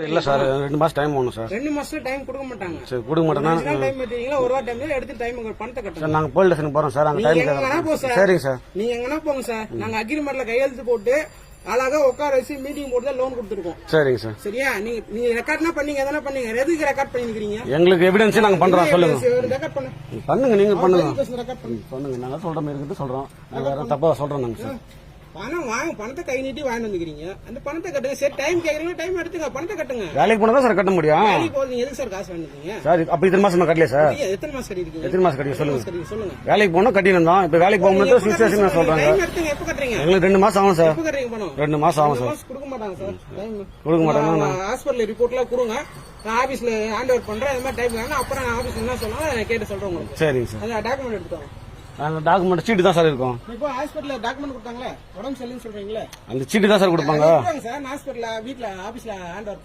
இல்ல சார் 2 மாசம் டைம் ஆகும் சார். 2 மாசம் டைம் கொடுக்க மாட்டாங்க. சரி கொடுக்க மாட்டேன்னா டைம் எடுத்தீங்களா ஒரு வாரம் டைம்ல எடுத்து டைம் பணத்தை கட்டணும் சார். நாங்க போலீஸ் ஸ்டேஷன் போறோம் சார். அங்க டைம் சரிங்க சார். நீங்க எங்கன்னா போங்க சார். நாங்க அக்ரிமெண்ட்ல கையெழுத்து போட்டு அழகா உட்கார வச்சு மீட்டிங் போட்டு லோன் கொடுத்துருக்கோம். சரிங்க சார். சரியா நீங்க ரெக்கார்ட்னா பண்ணீங்க எதனா பண்ணீங்க எதுக்கு ரெக்கார்ட் பண்ணிக்கிறீங்க? எங்களுக்கு எவிடன்ஸ் நாங்க பண்றோம். சொல்லுங்க ரெக்கார்ட் பண்ணுங்க. நீங்க பண்ணுங்க பண்ணுங்க. நாங்க சொல்ற மாதிரி இருக்குது சொல்றோம். வேற தப்பா சொல்றோம் நாங்க சார். பணம் வாங்க பணத்தை கை நீட்டி வாங்கி வந்துக்கிறீங்க. அந்த பணத்தை கட்டுங்க. சரி டைம் கேக்குறீங்க டைம் எடுத்துங்க பணத்தை கட்டுங்க. வேலைக்கு போனா சார் கட்ட முடியும். வேலைக்கு போறீங்க எதுக்கு சார் காசு வாங்கிட்டீங்க? சார் அப்ப இத்தனை மாசமா கட்டல சார். எத்தனை மாசம் கட்டிருக்கீங்க? எத்தனை மாசம் கட்டி சொல்லுங்க. வேலைக்கு போனா கட்டினோம் தான். இப்ப வேலைக்கு போகும்போது சிச்சுவேஷன் நான் சொல்றேன். டைம் எடுத்துங்க. எப்ப கட்டுறீங்க? எங்களுக்கு 2 மாசம் ஆகும் சார். எப்ப கட்டுறீங்க பணம்? 2 மாசம் ஆகும் சார். கொடுக்க மாட்டாங்க சார். டைம் கொடுக்க மாட்டாங்க. ஹாஸ்பிடல் ரிப்போர்ட்லாம் கொடுங்க. நான் ஆபீஸ்ல ஹேண்ட் ஓவர் பண்றேன். இந்த மாதிரி டைம் வேணும். அப்புறம் நான் ஆபீஸ்ல என்ன சொன்னா கேட்டு சொல்றேன் உங்களுக்கு. சரிங்க சார். அந்த டாக்குமெண்ட் எடுத்துக்கோங்க. அந்த டாக்குமெண்ட் சீட்டு தான் சார் இருக்கும். இப்போ ஹாஸ்பிடல்ல டாக்குமெண்ட் கொடுத்தாங்களே உடம்பு சரியில்லைன்னு சொல்றீங்களே அந்த சீட்டு தான் சார் கொடுப்பாங்க. சார் ஹாஸ்பிடல்ல வீட்ல ஆபீஸ்ல ஹேண்ட் ஓவர்